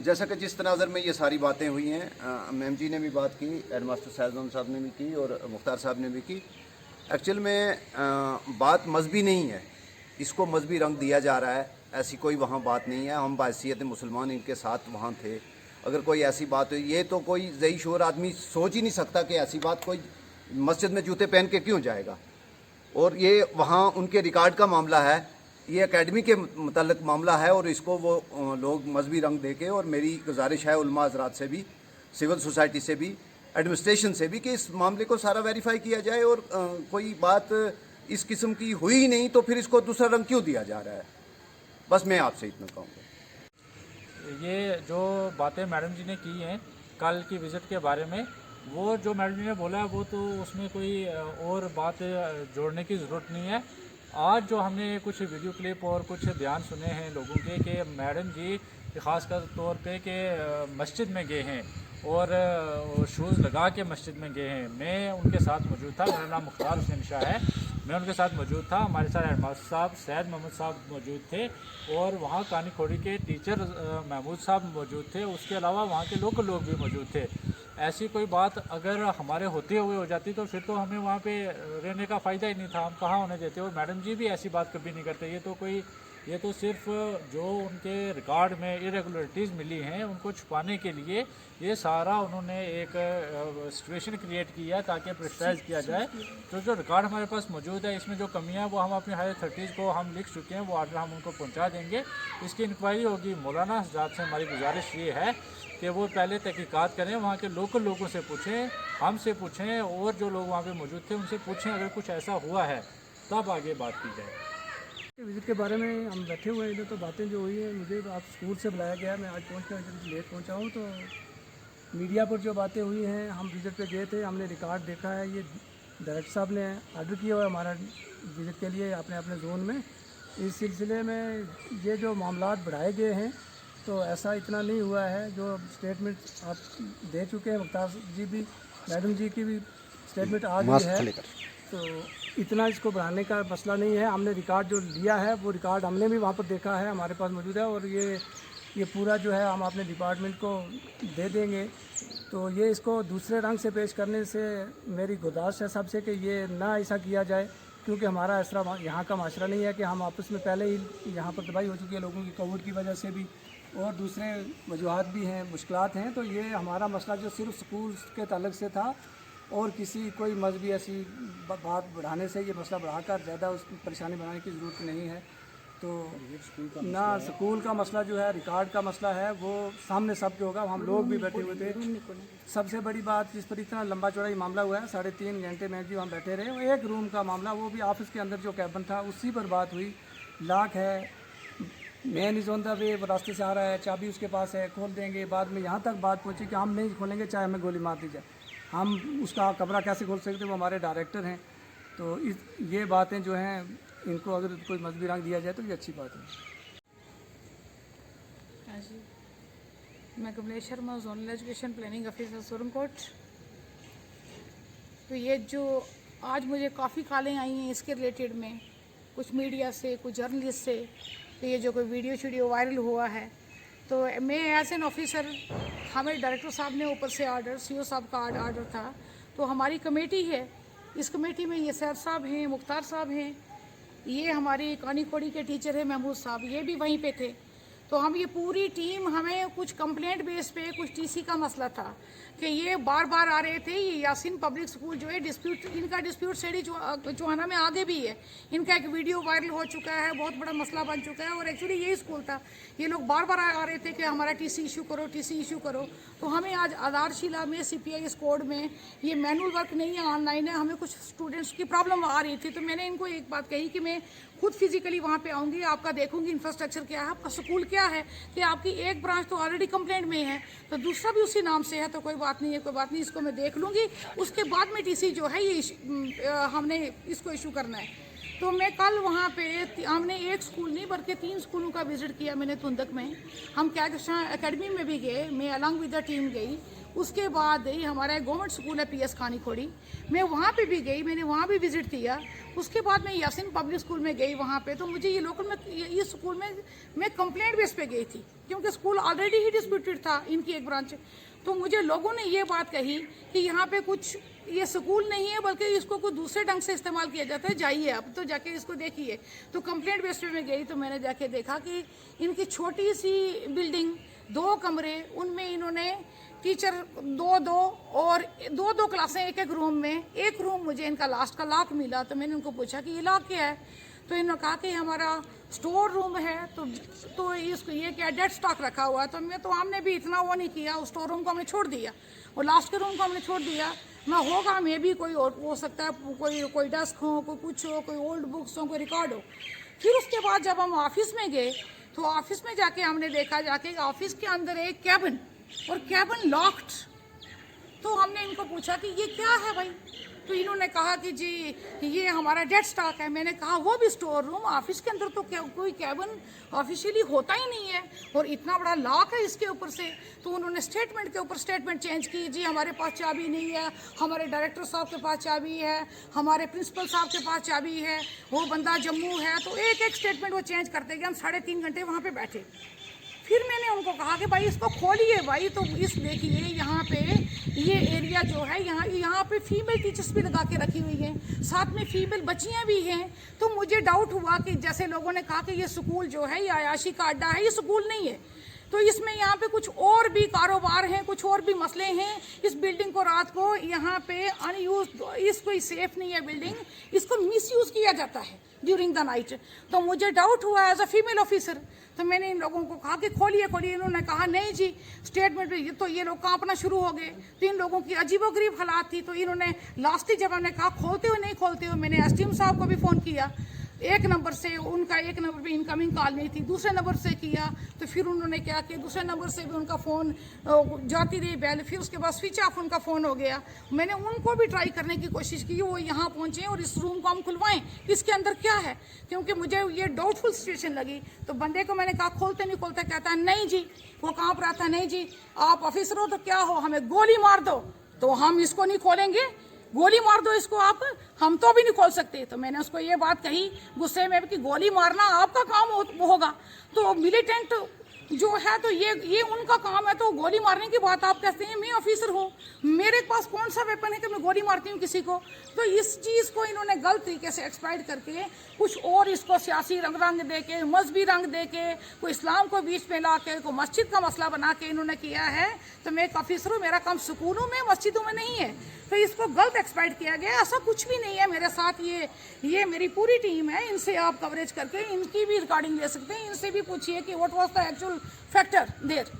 जैसा कि जिस तनाज़र में ये सारी बातें हुई हैं, मैम जी ने भी बात की, हेडमास्टर सैयद साहब ने भी की और मुख्तार साहब ने भी की। एक्चुअल में बात मजहबी नहीं है, इसको मजहबी रंग दिया जा रहा है, ऐसी कोई वहाँ बात नहीं है। हम बाहैसियत मुसलमान इनके साथ वहाँ थे। अगर कोई ऐसी बात हुई, ये तो कोई ज़ई शोर आदमी सोच ही नहीं सकता कि ऐसी बात कोई मस्जिद में जूते पहन के क्यों जाएगा। और ये वहाँ उनके रिकॉर्ड का मामला है, ये एकेडमी के मुतल्लिक मामला है और इसको वो लोग मजहबी रंग देके, और मेरी गुजारिश है उलमा हज़रात से भी, सिविल सोसाइटी से भी, एडमिनिस्ट्रेशन से भी कि इस मामले को सारा वेरीफाई किया जाए। और कोई बात इस किस्म की हुई ही नहीं तो फिर इसको दूसरा रंग क्यों दिया जा रहा है। बस मैं आपसे इतना कहूँगा। ये जो बातें मैडम जी ने की हैं कल की विज़िट के बारे में, वो जो मैडम जी ने बोला है वो तो उसमें कोई और बात जोड़ने की ज़रूरत नहीं है। आज जो हमने कुछ वीडियो क्लिप और कुछ बयान सुने हैं लोगों के कि मैडम जी ख़ासकर तौर पे कि मस्जिद में गए हैं और शूज़ लगा के मस्जिद में गए हैं। मैं उनके साथ मौजूद था, मेरा नाम मुख्तार हुसैन शाह है, मैं उनके साथ मौजूद था। हमारे साथ हेडमास्टर साहब सैयद महमूद साहब मौजूद थे और वहाँ कानी खोड़ी के टीचर महमूद साहब मौजूद थे। उसके अलावा वहाँ के लोकल लोग भी मौजूद थे। ऐसी कोई बात अगर हमारे होते हुए हो जाती तो फिर तो हमें वहाँ पे रहने का फ़ायदा ही नहीं था, हम कहाँ होने देते। और मैडम जी भी ऐसी बात कभी नहीं करते। ये तो सिर्फ जो उनके रिकॉर्ड में इरेगुलरिटीज़ मिली हैं उनको छुपाने के लिए ये सारा उन्होंने एक सिचुएशन क्रिएट किया ताकि प्रेशराइज किया जाए। तो जो रिकॉर्ड हमारे पास मौजूद है इसमें जो कमियां वो हम अपनी हायर अथॉरिटीज़ को हम लिख चुके हैं, वो ऑर्डर हम उनको पहुंचा देंगे। इसकी इंक्वायरी होगी। मौलाना हज़रात से हमारी गुजारिश ये है कि वो पहले तहकीकात करें, वहाँ के लोकल लोगों से पूछें, हमसे पूछें और जो लोग वहाँ पे मौजूद थे उनसे पूछें। अगर कुछ ऐसा हुआ है तब आगे बात की जाए। विज़िट के बारे में हम बैठे हुए हैं इधर, तो बातें जो हुई हैं, मुझे आप स्कूल से बुलाया गया, मैं आज पहुँचकर लेट पहुँचा हूँ। तो मीडिया पर जो बातें हुई हैं, हम विज़िट पे गए थे, हमने रिकॉर्ड देखा है। ये डायरेक्टर साहब ने ऑर्डर किया हुआ है हमारा विज़िट के लिए अपने अपने जोन में। इस सिलसिले में ये जो मामलात बढ़ाए गए हैं तो ऐसा इतना नहीं हुआ है। जो स्टेटमेंट आप दे चुके हैं, मुख्तार जी भी, मैडम जी की भी स्टेटमेंट आ गई है, तो इतना इसको बढ़ाने का मसला नहीं है। हमने रिकॉर्ड जो लिया है वो रिकॉर्ड हमने भी वहाँ पर देखा है, हमारे पास मौजूद है। और ये पूरा जो है हम अपने डिपार्टमेंट को दे देंगे। तो ये इसको दूसरे रंग से पेश करने से मेरी गुजारिश है सबसे कि ये ना ऐसा किया जाए, क्योंकि हमारा ऐसा यहाँ का माशरा नहीं है कि हम आपस में पहले ही यहाँ पर तबाही हो चुकी है लोगों की कोविड की वजह से भी, और दूसरे वजूहात भी हैं, मुश्किलात हैं। तो ये हमारा मसला जो सिर्फ स्कूल के ताल्लुक से था और किसी कोई मजहबी ऐसी बात बढ़ाने से ये मसला बढ़ाकर ज़्यादा उस परेशानी बनाने की ज़रूरत नहीं है। तो ना स्कूल का मसला जो है, रिकॉर्ड का मसला है, वो सामने सबके होगा। हम लोग भी बैठे हुए थे। सबसे बड़ी बात जिस पर इतना लंबा चौड़ा मामला हुआ है, 3.5 घंटे में जो हम बैठे रहे, वो एक रूम का मामला, वो भी ऑफिस के अंदर जो कैबिन था उसी पर बात हुई। लॉक है, man is on the way, रास्ते से आ रहा है, चाबी उसके पास है, खोल देंगे। बाद में यहाँ तक बात पहुँची कि हम नहीं खोलेंगे चाहे हमें गोली मार दी जाए। हम उसका कमरा कैसे खोल सकते हैं, वो हमारे डायरेक्टर हैं। तो ये बातें जो हैं, इनको अगर कोई मजबूरी रंग दिया जाए तो ये अच्छी बात है। हाँ जी, मैं Kamlesh Sharma, zonal education planning officer Surankote. तो ये जो आज मुझे काफ़ी कॉलें आई हैं इसके रिलेटेड में, कुछ मीडिया से, कुछ जर्नलिस्ट से, तो ये जो कोई वीडियो वायरल हुआ है, तो मैं एज एन ऑफिसर, हमें डायरेक्टर साहब ने ऊपर से ऑर्डर, सीओ साहब का ऑर्डर था। तो हमारी कमेटी है, इस कमेटी में ये सैयद साहब हैं, मुख्तार साहब हैं, ये हमारी कानी खोड़ी के टीचर हैं महमूद साहब, ये भी वहीं पे थे। तो हम ये पूरी टीम, हमें कुछ कंप्लेंट बेस पे कुछ टीसी का मसला था कि ये बार बार आ रहे थे। ये यासीन पब्लिक स्कूल जो है डिस्प्यूट, इनका डिस्प्यूट स्टडी चौहाना में आगे भी है, इनका एक वीडियो वायरल हो चुका है, बहुत बड़ा मसला बन चुका है। और एक्चुअली यही स्कूल था, ये लोग बार बार आ रहे थे कि हमारा टीसी इशू करो, टीसी इशू करो। तो हमें आज आधारशिला में CPI कोड में ये मैनुअल वर्क नहीं है, ऑनलाइन है, हमें कुछ स्टूडेंट्स की प्रॉब्लम आ रही थी। तो मैंने इनको एक बात कही कि मैं खुद फिजिकली वहाँ पे आऊँगी, आपका देखूंगी इंफ्रास्ट्रक्चर क्या है, आपका स्कूल क्या है, कि आपकी एक ब्रांच तो ऑलरेडी कंप्लेंट में है, तो दूसरा भी उसी नाम से है, तो कोई बात नहीं है, कोई बात नहीं, इसको मैं देख लूँगी। उसके बाद में टीसी जो है ये हमने इसको इशू करना है। तो मैं कल वहाँ पे, हमने एक स्कूल नहीं बल्कि 3 स्कूलों का विजिट किया मैंने तुंदक में। हम क्या एकेडमी में भी गए, मैं अलॉन्ग विद द टीम गई। उसके बाद हमारा गवर्नमेंट स्कूल है PS कानी खोड़ी, मैं वहाँ पे भी गई, मैंने वहाँ भी विज़िट किया। उसके बाद मैं यासीन पब्लिक स्कूल में गई वहाँ पे, तो मुझे ये लोकल में ये स्कूल में मैं कंप्लेंट बेस पे गई थी, क्योंकि स्कूल ऑलरेडी ही डिस्प्यूटेड था इनकी एक ब्रांच। तो मुझे लोगों ने ये बात कही कि यहाँ पे कुछ ये स्कूल नहीं है बल्कि इसको कोई दूसरे ढंग से इस्तेमाल किया जाता है, जाइए आप तो जाके इसको देखिए। तो कंप्लेंट बेस पे मैं गई तो मैंने जाके देखा कि इनकी छोटी सी बिल्डिंग, 2 कमरे, उनमें इन्होंने टीचर 2-2 और 2-2 क्लासें एक रूम में। एक रूम मुझे इनका लास्ट का लॉक मिला, तो मैंने उनको पूछा कि ये लॉक क्या है, तो इन्होंने कहा कि हमारा स्टोर रूम है। तो इसको ये क्या डेड स्टॉक रखा हुआ है। तो हमने भी इतना वो नहीं किया, उस स्टोर रूम को हमने छोड़ दिया और लास्ट के रूम को हमने छोड़ दिया। ना होगा मे भी कोई और हो सकता है, कोई डेस्क हो, कोई कुछ हो, कोई ओल्ड बुक्स हो, कोई रिकॉर्ड हो। फिर उसके बाद जब हम ऑफिस में गए तो ऑफिस में जाके हमने देखा जाके ऑफिस के अंदर एक कैबिन और कैबिन लॉक्ड। तो हमने इनको पूछा कि ये क्या है भाई, तो इन्होंने कहा कि जी ये हमारा डेड स्टॉक है। मैंने कहा वो भी स्टोर रूम, ऑफिस के अंदर तो कोई कैबिन ऑफिशियली होता ही नहीं है और इतना बड़ा लॉक है इसके ऊपर से। तो उन्होंने स्टेटमेंट के ऊपर स्टेटमेंट चेंज की, जी हमारे पास चाबी नहीं है, हमारे डायरेक्टर साहब के पास चाबी है, हमारे प्रिंसिपल साहब के पास चाबी है, वो बंदा जम्मू है। तो एक एक स्टेटमेंट वो चेंज करते गए। हम 3.5 घंटे वहाँ पर बैठे। फिर मैंने उनको कहा कि भाई इसको खोलिए भाई। तो इस देखिए यहाँ पे ये एरिया जो है, यहाँ पे फीमेल टीचर्स भी लगा के रखी हुई हैं, साथ में फीमेल बच्चियाँ भी हैं। तो मुझे डाउट हुआ कि जैसे लोगों ने कहा कि ये स्कूल जो है ये अयाशी का अड्डा है, ये स्कूल नहीं है। तो इसमें यहाँ पे कुछ और भी कारोबार हैं, कुछ और भी मसले हैं। इस बिल्डिंग को रात को यहाँ पे अनयूज, इसको सेफ नहीं है बिल्डिंग, इसको मिसयूज किया जाता है ड्यूरिंग द नाइट। तो मुझे डाउट हुआ एज अ फीमेल ऑफिसर। तो मैंने इन लोगों को कहा कि खोलिए खोलिए। इन्होंने कहा नहीं जी स्टेटमेंट पे। तो ये लोग कांपना शुरू हो गए। तो इन लोगों की अजीबोगरीब हालात थी। तो इन्होंने लास्ट जब हमने कहा खोलते हो नहीं खोलते हो, मैंने एसडीएम साहब को भी फ़ोन किया। एक नंबर से उनका, एक नंबर पे इनकमिंग कॉल नहीं थी, दूसरे नंबर से किया। तो फिर उन्होंने क्या किया, दूसरे नंबर से भी उनका फ़ोन जाती रही बैल, फिर उसके बाद स्विच ऑफ उनका फ़ोन हो गया। मैंने उनको भी ट्राई करने की कोशिश की, वो यहाँ पहुँचे और इस रूम को हम खुलवाएं, इसके अंदर क्या है, क्योंकि मुझे ये डाउटफुल सिचुएशन लगी। तो बंदे को मैंने कहा खोलते नहीं खोलते, कहता है नहीं जी, वो काँप रहा था, नहीं जी आप ऑफिसर हो तो क्या हो, हमें गोली मार दो तो हम इसको नहीं खोलेंगे, गोली मार दो इसको आप, हम तो भी नहीं खोल सकते। तो मैंने उसको ये बात कही गुस्से में कि गोली मारना आपका काम होगा, तो मिलिटेंट जो है तो ये उनका काम है, तो गोली मारने की बात आप कहते हैं। मैं ऑफिसर हूँ, मेरे पास कौन सा वेपन है कि मैं गोली मारती हूँ किसी को। तो इस चीज़ को इन्होंने गलत तरीके से एक्सप्लॉइट करके कुछ और इसको सियासी रंग दे के, मजहबी रंग दे के, कोई इस्लाम को बीच में ला के, कोई मस्जिद का मसला बना के इन्होंने किया है। तो मैं एक ऑफिसर हूँ, मेरा काम स्कूलों में मस्जिदों में नहीं है। तो इसको गलत एक्सप्लॉइट किया गया, ऐसा कुछ भी नहीं है मेरे साथ। ये मेरी पूरी टीम है, इनसे आप कवरेज करके इनकी भी रिकॉर्डिंग ले सकते हैं, इनसे भी पूछिए कि what was the actual factor there.